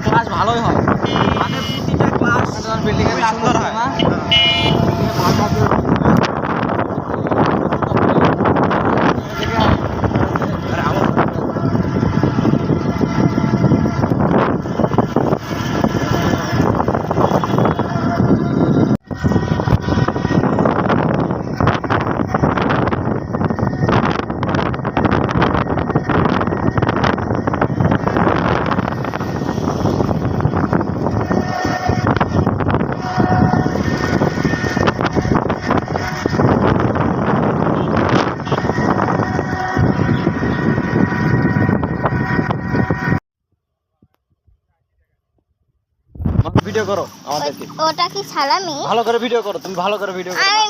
Class ভালোই হয়, মানে প্রতিটা ক্লাস বিল্ডিং এর সুন্দর হয় না। ভিডিও করো আমাদেরকে, ওটা কি সালামি? ভালো করে ভিডিও করো, তুমি ভালো করে ভিডিও করো। আমি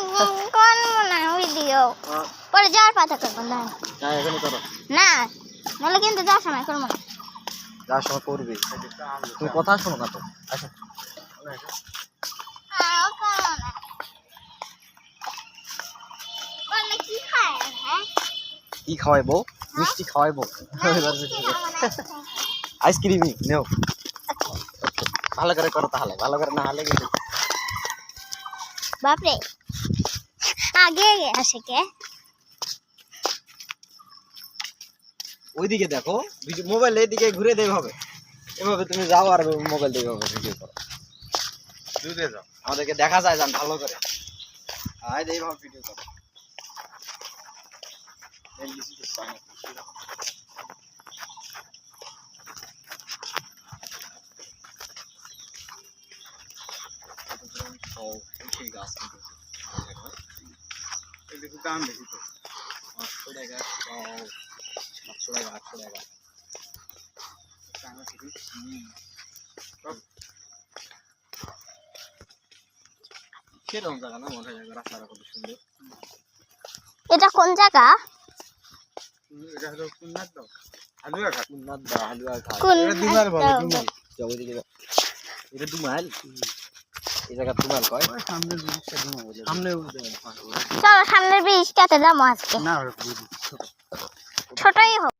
কোন না ভিডিও পরে যাওয়ার পাতা করবো না। না এখনই করো, না নাহলে কিন্তু যাওয়ার সময় করবো না। যার সময় করবে, তুমি কথা শোনো না তো। আসো কি খায়? কি খাওয়াইবো? মিষ্টি খাওয়াইবো, আইসক্রিমই নেও। ভালো করে করো তাহলে, ভালো করে না হলে কিন্তু বাপরে আগে আসে কে? ওইদিকে দেখো, মোবাইল এইদিকে ঘুরে দেবে হবে, এভাবে তুমি যাও আর মোবাইল দিয়ে ভিডিও করো, দূরে যাও, আমাদেরকে দেখা যায় যান ভালো করে। আয় এইভাবে ভিডিও করো। দাম বেশি তো, 500 টাকা, 700 টাকা, 800 টাকা। সেরকম জায়গা না, মনে হয় রাস্তাটা কত সুন্দর। এটা কোন জায়গা? এটা হলো কুন্নাদা, হালুয়া ঘাট। কুন্নাদা হালুয়া ঘাট, কোন এটা দুমাইল বলে, দুমাইল। যাও ওইদিকে যাও, এটা দুমাইল, এই জায়গা দুমাইল কয়। সামনে ব্রিজটা দুমাইল বলে, সামনে চলো সামনের ব্রিজটাতে যাবো আজকে। না ছোটই হোক।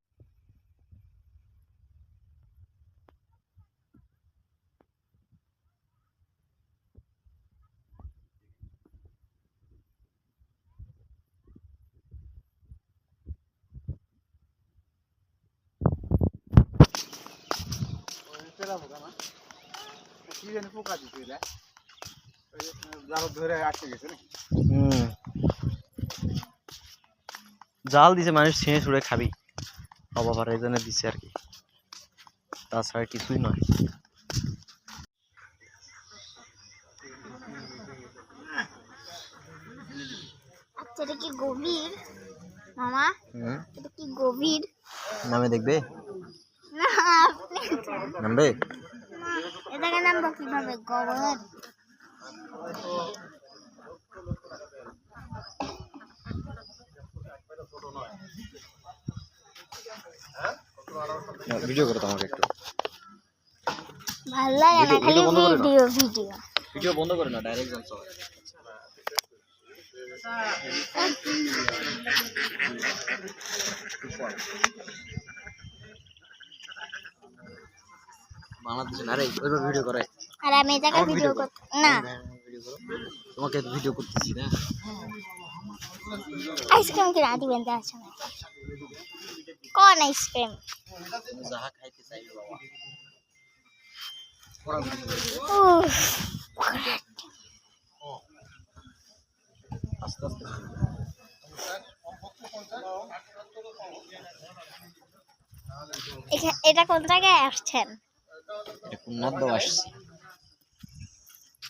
জাল দিছে, মানুষ ছিঁড়ে ছুঁড়ে খাবি, অবাবার এই জন্য দিছে আর কি, তাছাড়া কিছুই নয়। আচ্ছা এটা কি গভীর মামা? এটা কি গভীর? নামে দেখবে, না আপনি নামবে। এটাকে নামবো কিভাবে? গভীর ভিডিও করো তোমাকে একটু, ভালো লাগে না, খালি ভিডিও ভিডিও ভিডিও বন্ধ করে না, ডাইরেক্ট যান সবাই। বাংলাদেশে না রে, ওইভাবে ভিডিও করে। আর আমি এটাকে ভিডিও করতে না, তোমাকে ভিডিও করতেছি না। আইসক্রিম কিনা দিবেন তার সময়? কোন আইসক্রিম? যাহা খাইতে চাইবে বাবা। আস্তে আস্তে এটা কোন জায়গায় আসছেন? কুন্নাদা আসছি।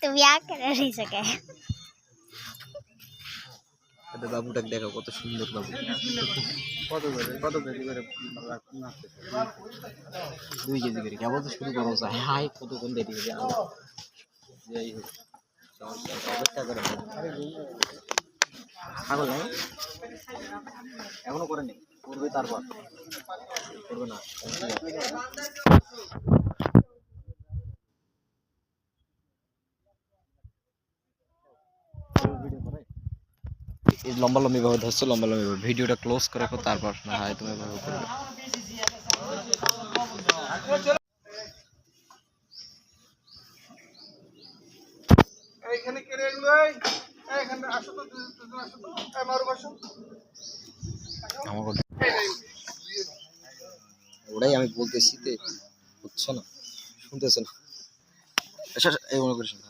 তুমি আগে রইছো কে? এটা বাবুটাকে দেখো কত সুন্দর বাবু, কত কেজি করে 2 কেজি করে কেবল তো শুরু করো, হাই কত কোন দেরি হয়ে যাবে। যাই হোক অপেক্ষা করে ছাগল নাই এখনো করে নেই, করবে তারপর, করবে না। লম্বা লম্বি ভাবে ধরছো, লম্বা লম্বি ভাবে ভিডিওটা ক্লোজ করে রাখো, তারপর না হয় তুমি ভাবে করবে। ওটাই আমি বলতেছি তে বুঝছো না, শুনতেছে না। আচ্ছা এই মনে করিস না।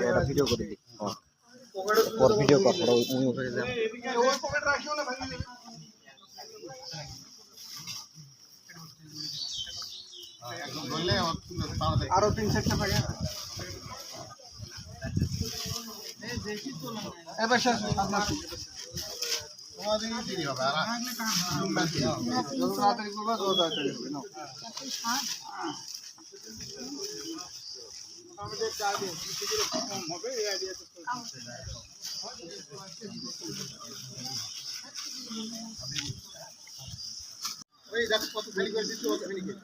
একটা ভিডিও করে দিই, পর ভিডিও কর ওরা ওই মুখে যায়। আরো 3-4টা পাগে এবার শেষ আপনার তোমাদের দেরি হবে আর যত তাড়াতাড়ি করবা তত তাড়াতাড়ি হবে না আমাদের 4 দিন কম হবে এই আইডিয়া তো ওই দেখো কত খালি করে দিচ্ছ কত খালি করে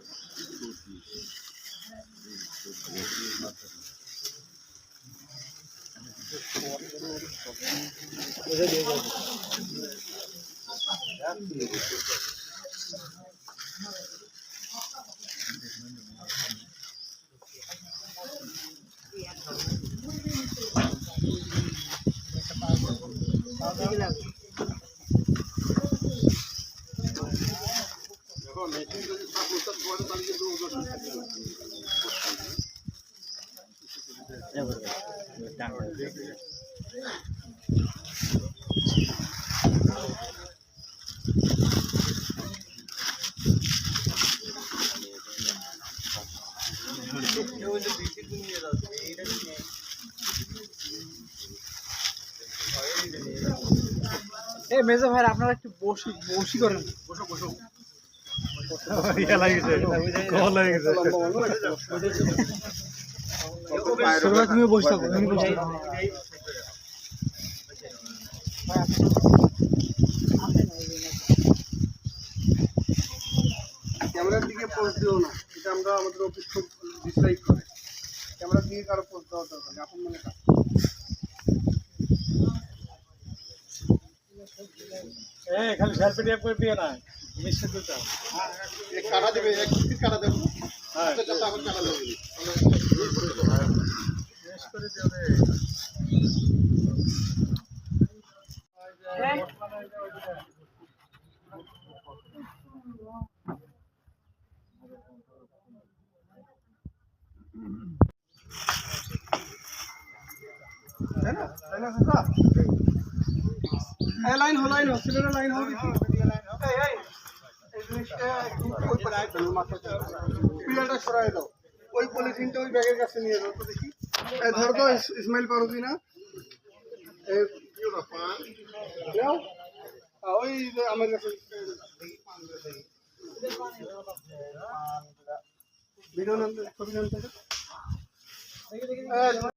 এই মেজো ভাই আপনারা একটু বসি করেন বসো বসো ইয়া লাগিছে কল লাগিছে তুমি বসে থাকো তুমি বসে থাকো ক্যামেরার দিকে পোস্ট দিও না এটা আমরা আমাদের অফিস খুব ডিসলাইক করে ক্যামেরার দিকে কারো পোস্ট দেওয়া দরকার নেই আপন মনে কাজ খালি সেলফি ট্যাপ করে দিয়ে না মিশে দিতে এক কাটা দেবে এক কিট কাটা দেব হ্যাঁ যত আবার কাটা দেবে শেষ করে দেবে है ना लाइन हो सिलेंडर लाइन हो পিলারটা সরাই দাও ওই পলিথিনটা ওই ব্যাগের কাছে নিয়ে যাও তো দেখি ধর তো ইসমাইল পারুদি না নাও ওই আমার কাছে ভিডিও নাম ছবি নাম